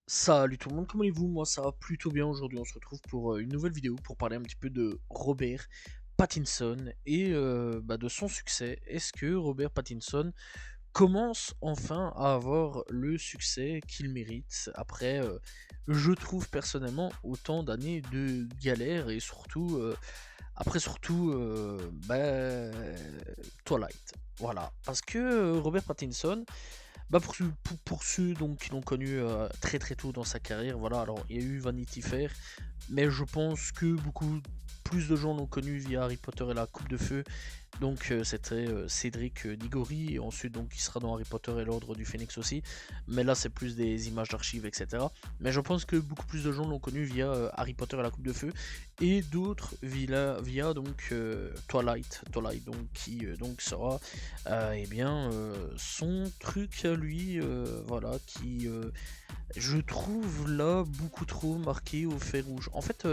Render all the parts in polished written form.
Salut tout le monde, comment allez-vous? Moi ça va plutôt bien. Aujourd'hui on se retrouve pour une nouvelle vidéo pour parler un petit peu de Robert Pattinson et de son succès. Est-ce que Robert Pattinson commence enfin à avoir le succès qu'il mérite après, je trouve personnellement, autant d'années de galère et surtout, Twilight. Voilà, parce que Robert Pattinson, pour ceux donc qui l'ont connu très très tôt dans sa carrière, voilà, alors il y a eu Vanity Fair, mais je pense que beaucoup plus de gens l'ont connu via Harry Potter et la Coupe de Feu, donc c'était Cédric Diggory, et ensuite donc il sera dans Harry Potter et l'Ordre du Phénix aussi, mais là c'est plus des images d'archives, etc. Mais je pense que beaucoup plus de gens l'ont connu via Harry Potter et la Coupe de Feu, et d'autres via donc Twilight donc, qui donc sera son truc à lui, voilà, qui je trouve là beaucoup trop marqué au fer rouge. En fait,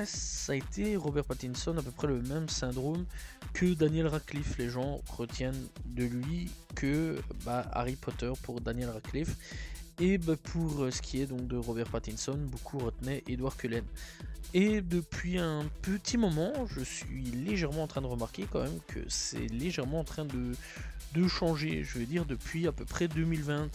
ça a été Robert Pattinson, à peu près le même syndrome que Daniel Radcliffe. Les gens retiennent de lui que Harry Potter pour Daniel Radcliffe. Et pour ce qui est donc de Robert Pattinson, beaucoup retenaient Edward Cullen. Et depuis un petit moment, je suis légèrement en train de remarquer quand même que c'est légèrement en train de changer. Je veux dire, depuis à peu près 2020,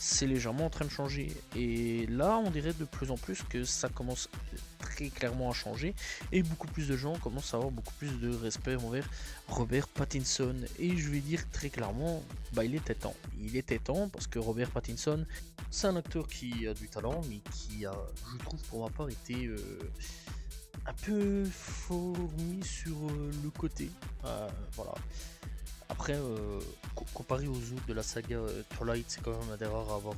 c'est légèrement en train de changer. Et là, on dirait de plus en plus que ça commence très clairement à changer. Et beaucoup plus de gens commencent à avoir beaucoup plus de respect envers Robert Pattinson. Et je vais dire très clairement, il était temps. Il était temps parce que Robert Pattinson, c'est un acteur qui a du talent, mais qui a, je trouve pour ma part, été un peu fourmi sur le côté. Voilà. Après, comparé aux autres de la saga Twilight, c'est quand même un des rares à avoir,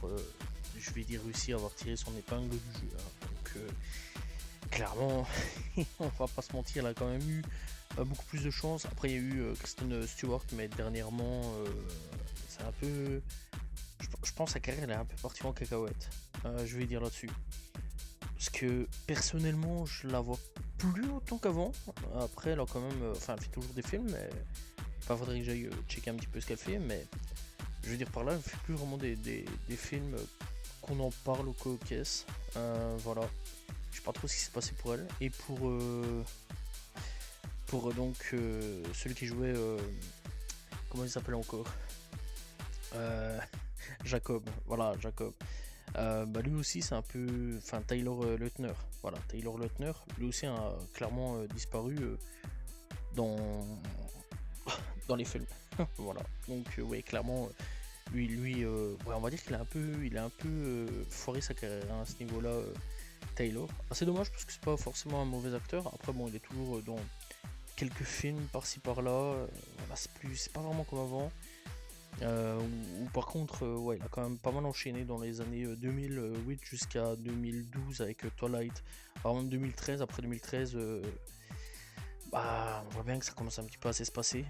je vais dire, réussi à avoir tiré son épingle du jeu, hein. Donc, clairement, on va pas se mentir, elle a quand même eu beaucoup plus de chance. Après, il y a eu Kristen Stewart, mais dernièrement, c'est un peu. Je pense que sa carrière elle est un peu partie en cacahuète, je vais dire là-dessus. Parce que personnellement, je la vois plus autant qu'avant. Après, elle a quand même. Enfin, elle fait toujours des films, mais. Enfin, faudrait que j'aille checker un petit peu ce qu'elle fait, mais je veux dire par là, elle fait plus vraiment des films qu'on en parle au caisse. Voilà. Je sais pas trop ce qui s'est passé pour elle. Et pour celui qui jouait. Comment il s'appelle encore Jacob. Voilà, Jacob. Lui aussi, c'est un peu. Enfin, Taylor Lautner. Voilà, Taylor Lautner. Lui aussi a clairement disparu dans dans les films. Voilà. Donc ouais, clairement, on va dire qu'il a un peu foiré sa carrière, hein, à ce niveau-là, Taylor. C'est dommage parce que c'est pas forcément un mauvais acteur. Après bon, il est toujours dans quelques films par-ci par-là. Voilà, c'est pas vraiment comme avant. Ou par contre, ouais, il a quand même pas mal enchaîné dans les années 2008 jusqu'à 2012 avec Twilight. Par exemple 2013, après 2013, on voit bien que ça commence un petit peu à s'espacer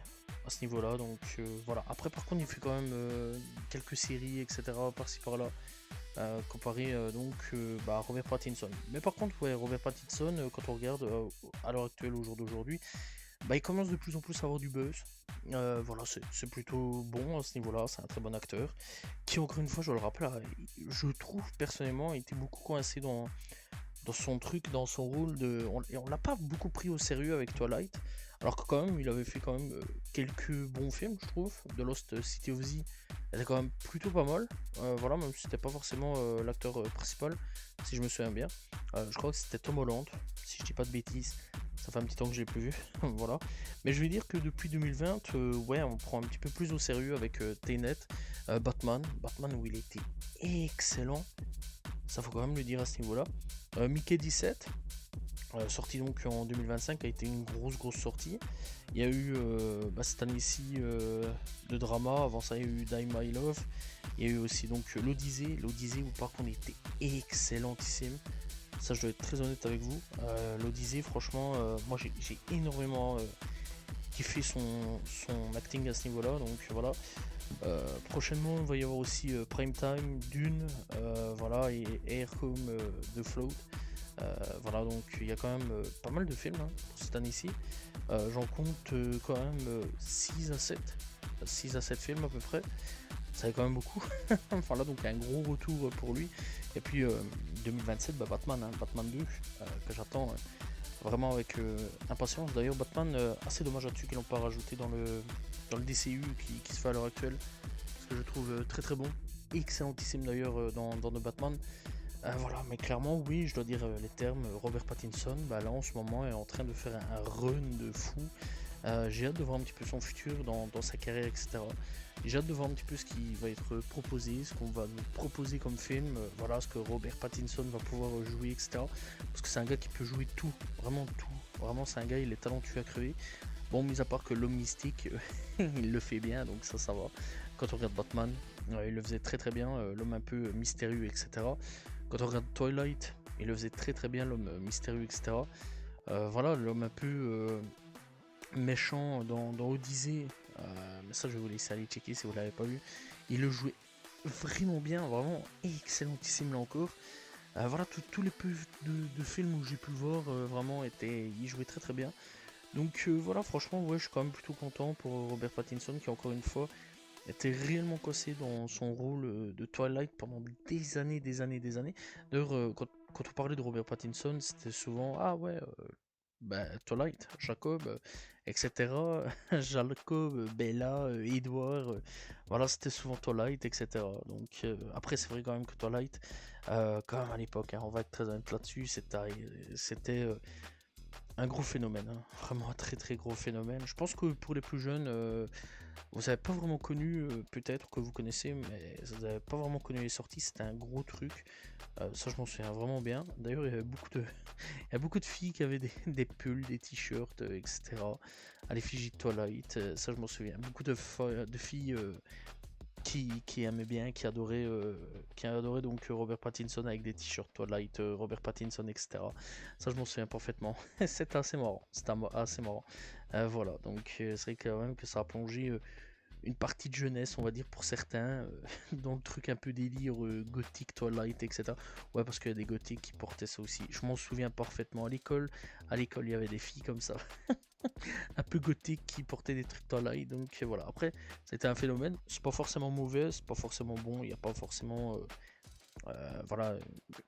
à ce niveau-là. Donc voilà. Après, par contre, il fait quand même quelques séries, etc. par-ci par-là. Comparé à Robert Pattinson. Mais par contre, ouais, Robert Pattinson, quand on regarde à l'heure actuelle, au jour d'aujourd'hui, il commence de plus en plus à avoir du buzz. Voilà, c'est plutôt bon à ce niveau-là. C'est un très bon acteur qui, encore une fois, je le rappelle, je trouve personnellement, a été beaucoup coincé dans son truc, dans son rôle et on l'a pas beaucoup pris au sérieux avec Twilight, alors que quand même il avait fait quand même quelques bons films, je trouve. The Lost City of Z était quand même plutôt pas mal, voilà, même si c'était pas forcément l'acteur principal, si je me souviens bien. Je crois que c'était Tom Holland, si je dis pas de bêtises. Ça fait un petit temps que je l'ai plus vu, voilà. Mais je vais dire que depuis 2020, ouais, on prend un petit peu plus au sérieux avec Tenet, Batman où il était excellent, ça faut quand même le dire à ce niveau-là. Mickey 17, sorti donc en 2025, a été une grosse sortie. Il y a eu cette année-ci de drama, avant ça il y a eu Die My Love, il y a eu aussi donc l'Odyssée où par contre il était excellentissime. Ça, je dois être très honnête avec vous. L'Odyssée, franchement, moi j'ai énormément kiffé son acting à ce niveau-là, donc voilà. Prochainement, il va y avoir aussi Prime Time, Dune, voilà, et Air Home de Float. Voilà, donc il y a quand même pas mal de films, hein, pour cette année-ci. J'en compte quand même 6 à 7. 6 à 7 films à peu près. Ça fait quand même beaucoup. Voilà, donc un gros retour pour lui. Et puis 2027, Batman, hein, Batman 2, que j'attends vraiment avec impatience. D'ailleurs, Batman, assez dommage là-dessus qu'ils l'ont pas rajouté dans le DCU qui se fait à l'heure actuelle. Parce que je trouve très très bon. Excellentissime d'ailleurs dans The Batman. Voilà, mais clairement, oui, je dois dire les termes. Robert Pattinson, là en ce moment, est en train de faire un run de fou. J'ai hâte de voir un petit peu son futur dans sa carrière, etc. J'ai hâte de voir un petit peu ce qui va être proposé, ce qu'on va nous proposer comme film, voilà, ce que Robert Pattinson va pouvoir jouer, etc. Parce que c'est un gars qui peut jouer tout, vraiment tout. Vraiment, c'est un gars, il est talentueux à crever. Bon, mis à part que l'homme mystique, il le fait bien, donc ça va. Quand on regarde Batman, il le faisait très très bien, l'homme un peu mystérieux, etc. Quand on regarde Twilight, il le faisait très très bien, l'homme mystérieux, etc. Voilà, l'homme un peu méchant dans Odyssey, mais ça je vais vous laisser aller checker si vous l'avez pas vu. Il le jouait vraiment bien, vraiment excellentissime là encore. Voilà, tous les peu de films où j'ai pu le voir, vraiment il jouait très très bien. Donc voilà, franchement, ouais, je suis quand même plutôt content pour Robert Pattinson qui encore une fois était réellement cassé dans son rôle de Twilight pendant des années, des années, des années. D'ailleurs, quand on parlait de Robert Pattinson, c'était souvent ah ouais, Twilight, Jacob, etc. Jacob, Bella, Edward, voilà, c'était souvent Twilight, etc. Donc après, c'est vrai quand même que Twilight, quand même à l'époque, hein, on va être très honnête là-dessus, c'était un gros phénomène, hein. Vraiment un très très gros phénomène. Je pense que pour les plus jeunes, vous n'avez pas vraiment connu, peut-être que vous connaissez, mais vous n'avez pas vraiment connu les sorties, c'était un gros truc. Ça, je m'en souviens vraiment bien. D'ailleurs, il y avait il y a beaucoup de filles qui avaient des pulls, des t-shirts, etc. à l'effigie de Twilight. Ça, je m'en souviens. Beaucoup de filles qui aimaient bien, qui adoraient donc Robert Pattinson avec des t-shirts Twilight, Robert Pattinson, etc. Ça, je m'en souviens parfaitement. C'était assez marrant. C'était assez marrant. Voilà, donc c'est vrai quand même que ça a plongé une partie de jeunesse, on va dire, pour certains, dans le truc un peu délire gothique, Twilight, etc. Ouais, parce qu'il y a des gothiques qui portaient ça aussi. Je m'en souviens parfaitement à l'école. À l'école, il y avait des filles comme ça, un peu gothiques qui portaient des trucs Twilight. Donc voilà, après, c'était un phénomène. C'est pas forcément mauvais, c'est pas forcément bon, il n'y a pas forcément. Voilà,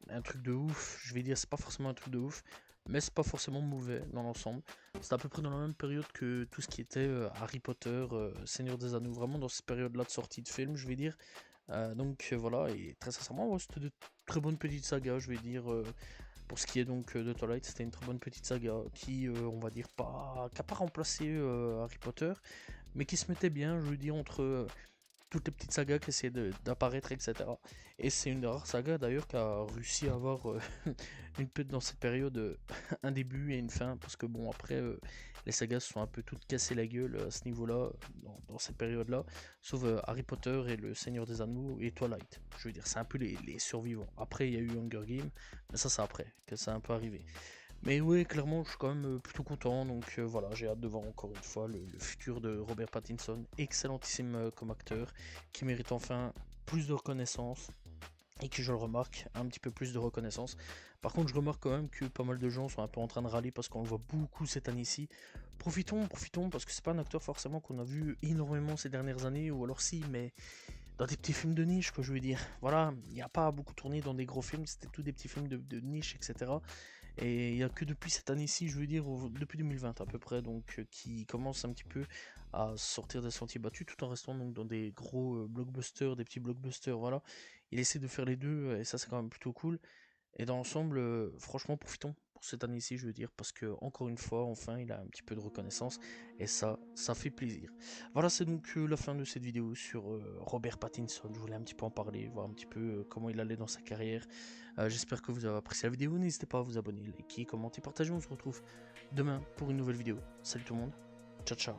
un truc de ouf. Je vais dire, c'est pas forcément un truc de ouf, mais c'est pas forcément mauvais dans l'ensemble. C'est à peu près dans la même période que tout ce qui était Harry Potter, Seigneur des Anneaux, vraiment dans cette période-là de sortie de film, je vais dire. Donc voilà, et très sincèrement, ouais, c'était de très bonnes petites sagas, je vais dire. Pour ce qui est donc de Twilight, c'était une très bonne petite saga qui, on va dire, qui n'a pas remplacé Harry Potter, mais qui se mettait bien, je veux dire, entre toutes les petites sagas qui essaient d'apparaître, etc. Et c'est une des rares sagas d'ailleurs qui a réussi à avoir une dans cette période un début et une fin, parce que bon après les sagas se sont un peu toutes cassées la gueule à ce niveau-là, dans cette période-là, sauf Harry Potter et le Seigneur des Anneaux et Twilight. Je veux dire, c'est un peu les survivants. Après il y a eu Hunger Games, mais ça c'est après que ça a un peu arrivé. Mais oui, clairement, je suis quand même plutôt content. Donc voilà, j'ai hâte de voir encore une fois le futur de Robert Pattinson, excellentissime comme acteur, qui mérite enfin plus de reconnaissance et qui, je le remarque, a un petit peu plus de reconnaissance. Par contre, je remarque quand même que pas mal de gens sont un peu en train de râler parce qu'on le voit beaucoup cette année-ci. Profitons, parce que c'est pas un acteur forcément qu'on a vu énormément ces dernières années, ou alors si, mais dans des petits films de niche, quoi, je veux dire. Voilà, il n'y a pas beaucoup tourné dans des gros films, c'était tous des petits films de niche, etc. Et il n'y a que depuis cette année-ci, je veux dire, depuis 2020 à peu près, donc qui commence un petit peu à sortir des sentiers battus tout en restant donc dans des gros blockbusters, des petits blockbusters, voilà. Il essaie de faire les deux et ça c'est quand même plutôt cool. Et dans l'ensemble, franchement, profitons pour cette année-ci, je veux dire, parce que encore une fois, enfin, il a un petit peu de reconnaissance et ça fait plaisir. Voilà, c'est donc la fin de cette vidéo sur Robert Pattinson. Je voulais un petit peu en parler, voir un petit peu comment il allait dans sa carrière. J'espère que vous avez apprécié la vidéo. N'hésitez pas à vous abonner, liker, commenter, partager. On se retrouve demain pour une nouvelle vidéo. Salut tout le monde. Ciao, ciao.